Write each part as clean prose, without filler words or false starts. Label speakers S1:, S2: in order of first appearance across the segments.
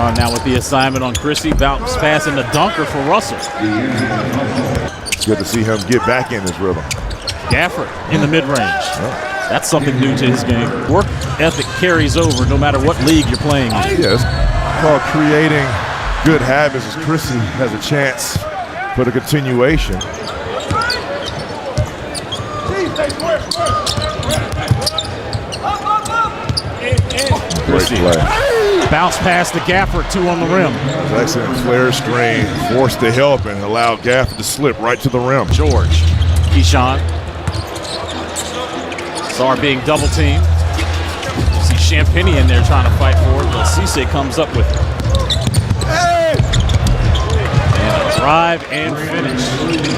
S1: Keyshawn now with the assignment on Christie. Bounce pass in the dunker for Russell.
S2: It's good to see him get back in this rhythm.
S1: Gafford in the mid-range. That's something new to his game. Work ethic carries over no matter what league you're playing in.
S2: Yes, called creating good habits as Christie has a chance for the continuation. Great play.
S1: Bounce pass to Gafford, 2 on the rim.
S2: Excellent flare screen, forced to help and allowed Gafford to slip right to the rim.
S1: George, Keyshawn. Sar being double teamed. See Champagny in there trying to fight for it, but Cisse comes up with it. And a drive and finish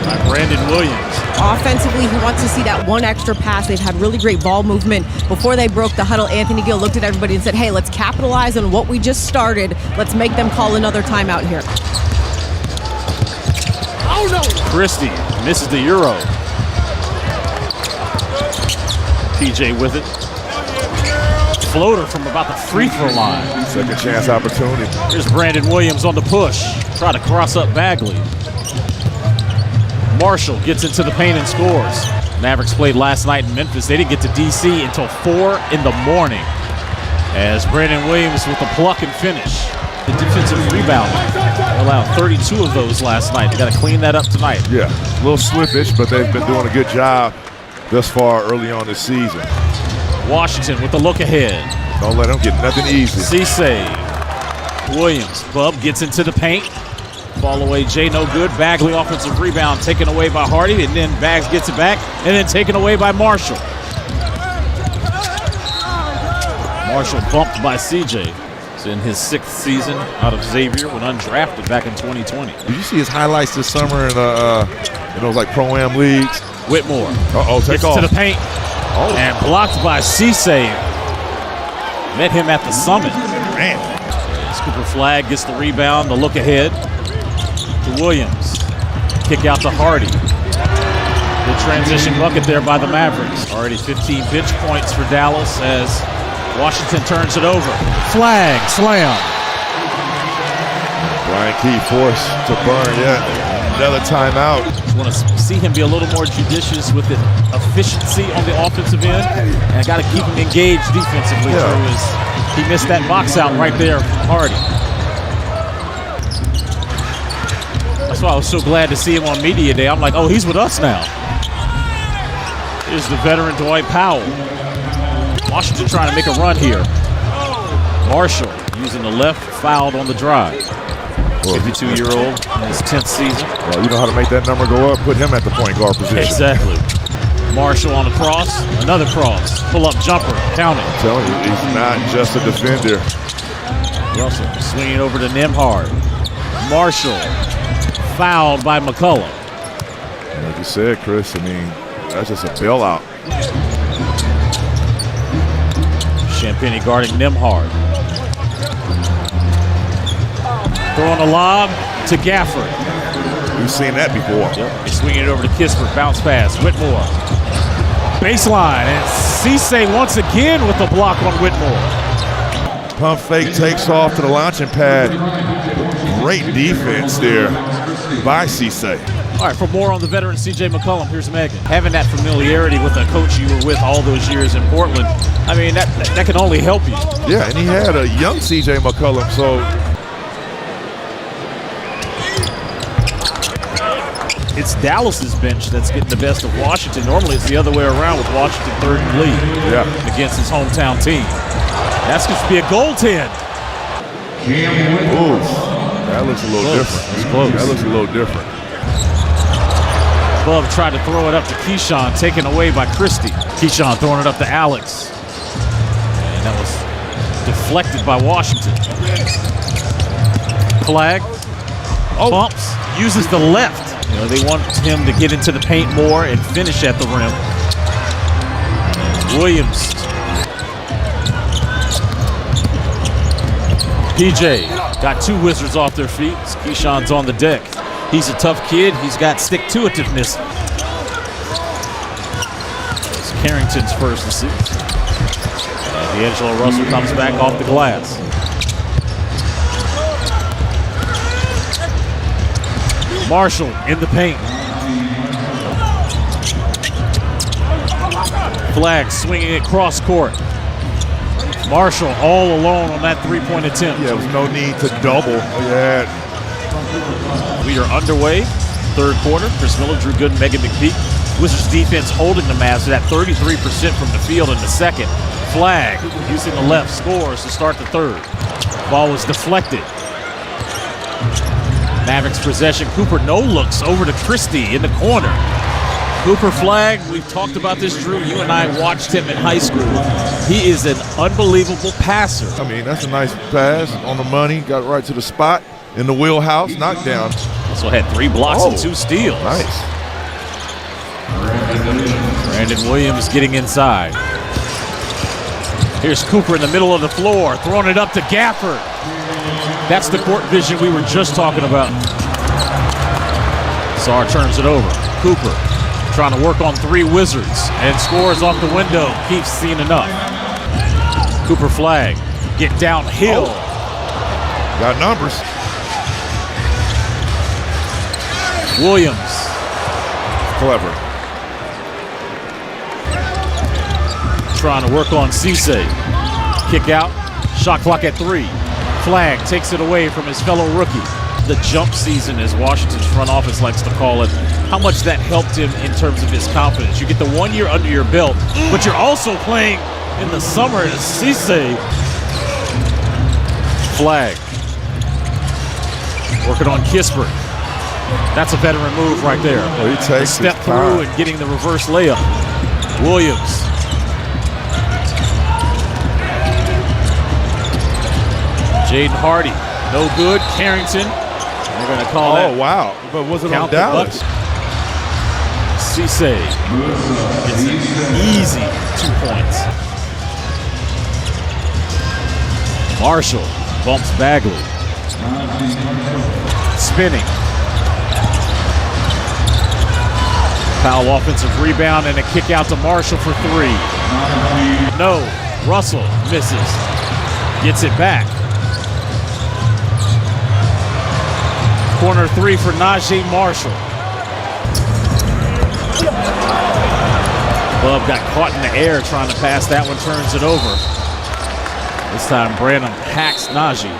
S1: by Brandon Williams.
S3: Offensively, he wants to see that one extra pass. They've had really great ball movement. Before they broke the huddle, Anthony Gill looked at everybody and said, hey, let's capitalize on what we just started. Let's make them call another timeout here.
S1: Oh, no. Christie misses the Euro. PJ with it. Floater from about the free throw line.
S2: Second chance opportunity.
S1: Here's Brandon Williams on the push. Try to cross up Bagley. Marshall gets into the paint and scores. Mavericks played last night in Memphis. They didn't get to DC until 4 in the morning. As Brandon Williams with the pluck and finish. The defensive rebound. They allowed 32 of those last night. They got to clean that up tonight.
S2: Yeah, a little slippage, but they've been doing a good job thus far early on this season.
S1: Washington with the look ahead.
S2: Don't let them get nothing easy.
S1: Cisse. Williams. Bub gets into the paint. Fall away, Jay no good. Bagley offensive rebound taken away by Hardy, and then Bags gets it back, and then taken away by Marshall. Marshall bumped by CJ. It's in his 6th season out of Xavier when undrafted back in 2020.
S2: Did you see his highlights this summer in those like Pro-Am leagues?
S1: Whitmore.
S2: Take off.
S1: To the paint. And blocked by Cisse. Met him at the summit.
S2: Man.
S1: Cooper Flagg gets the rebound, the look ahead. To Williams. Kick out to Hardy. Good transition bucket there by the Mavericks. Already 15 bench points for Dallas as Washington turns it over. Flagg, slam.
S2: Brian Key forced to burn yet. Another timeout.
S1: Just want to see him be a little more judicious with the efficiency on the offensive end. And I got to keep him engaged defensively. He missed that box out right there from Hardy. That's why I was so glad to see him on Media Day. I'm like, oh, he's with us now. Here's the veteran Dwight Powell. Washington trying to make a run here. Marshall using the left, fouled on the drive. 52-year-old in his 10th season.
S2: Well, you know how to make that number go up? Put him at the point guard position.
S1: Exactly. Marshall on the cross, another cross, pull-up jumper, count it.
S2: I'm telling you, he's not just a defender.
S1: Russell swinging over to Nembhard. Marshall fouled by McCullough.
S2: Like you said, Chris, I mean, that's just a bailout.
S1: Champagny guarding Nembhard. Throwing a lob to Gafford.
S2: We've seen that before.
S1: Yep. Swinging it over to Kispert. Bounce pass. Whitmore. Baseline. And Cisse once again with the block on Whitmore.
S2: Pump fake takes off to the launching pad. Great defense there by Cisse.
S1: All right, for more on the veteran C.J. McCollum, here's Megan. Having that familiarity with a coach you were with all those years in Portland, I mean, that can only help you.
S2: Yeah, and he had a young C.J. McCollum, so.
S1: It's Dallas's bench that's getting the best of Washington. Normally it's the other way around with Washington third in the league against his hometown team. That's going to be a goaltend.
S2: Ooh, that looks a little different.
S1: It's close.
S2: That looks a little different.
S1: Bub tried to throw it up to Keyshawn, taken away by Christie. Keyshawn throwing it up to Alex. And that was deflected by Washington. Flagg bumps, uses the left. You know, they want him to get into the paint more and finish at the rim. Williams. PJ got 2 Wizards off their feet. Keyshawn's on the deck. He's a tough kid. He's got stick-to-itiveness. It's Carrington's first assist. And D'Angelo Russell comes back off the glass. Marshall in the paint. Flagg swinging it cross court. Marshall all alone on that three-point attempt.
S2: Yeah, there was no need to double. Yeah.
S1: We are underway. Third quarter. Chris Miller, Drew Gooden, Megan McPeak. Wizards defense holding the Mavs at 33% from the field in the second. Flagg using the left scores to start the third. Ball was deflected. Mavericks possession. Cooper no looks over to Christie in the corner. Cooper Flagg, we've talked about this, Drew. You and I watched him in high school. He is an unbelievable passer.
S2: I mean, that's a nice pass on the money. Got right to the spot in the wheelhouse. Knockdown.
S1: Also had 3 blocks and 2 steals.
S2: Nice.
S1: Brandon Williams getting inside. Here's Cooper in the middle of the floor, throwing it up to Gafford. That's the court vision we were just talking about. Sarr turns it over. Cooper trying to work on 3 Wizards and scores off the window. Keeps seeing enough. Cooper Flagg get downhill.
S2: Got numbers.
S1: Williams.
S2: Clever.
S1: Trying to work on Cisse. Kick out. Shot clock at 3. Flagg takes it away from his fellow rookie. The jump season, as Washington's front office likes to call it, how much that helped him in terms of his confidence. You get the 1 year under your belt, but you're also playing in the summer as Cisse. Flagg working on Kispert. That's a veteran move right there.
S2: Well, he takes
S1: step
S2: his
S1: through
S2: time.
S1: and getting the reverse layup. Williams. Jaden Hardy, no good. Carrington, they're going to call that.
S2: Oh, wow. But was it on
S1: Count the
S2: Dallas?
S1: bucket. Cisse gets an easy 2 points. Marshall bumps Bagley. Spinning. Powell offensive rebound and a kick out to Marshall for 3. No, Russell misses. Gets it back. Corner 3 for Naji Marshall. Bub got caught in the air trying to pass that one, turns it over. This time Branham hacks Naji.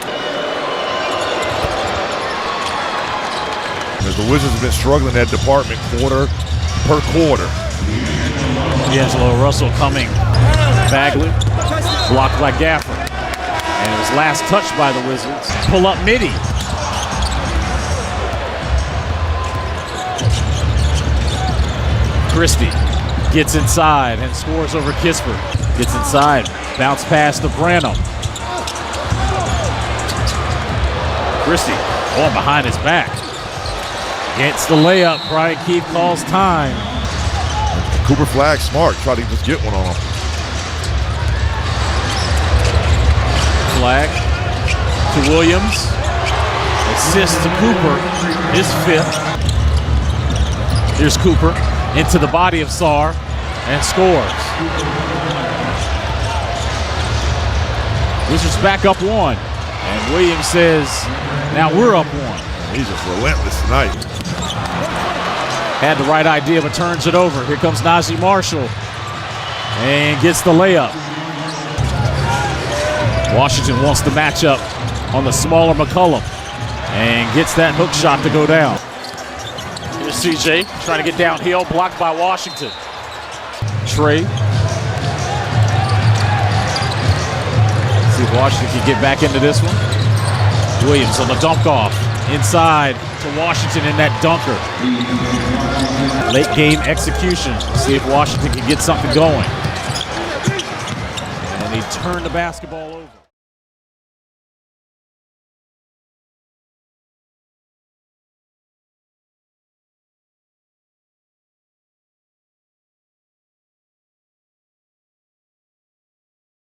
S2: As the Wizards have been struggling that department quarter per quarter.
S1: D'Angelo Russell coming. Bagley blocked by Gafford. And it was last touched by the Wizards. Pull up midi. Christie gets inside and scores over Kispert. Gets inside, bounce pass to Branham. Christie going behind his back. Gets the layup. Brian Keefe calls time.
S2: Cooper Flagg smart. Try to just get one on him.
S1: Flagg to Williams. Assist to Cooper. His 5th. Here's Cooper into the body of Sarr and scores. Wizards back up 1. And Williams says, now we're up 1.
S2: He's just relentless tonight.
S1: Had the right idea, but turns it over. Here comes Naji Marshall and gets the layup. Washington wants the matchup on the smaller McCollum and gets that hook shot to go down. Here's CJ trying to get downhill, blocked by Washington. Trey. See if Washington can get back into this one. Williams on the dunk off. Inside to Washington in that dunker. Late game execution. See if Washington can get something going. And he turned the basketball over.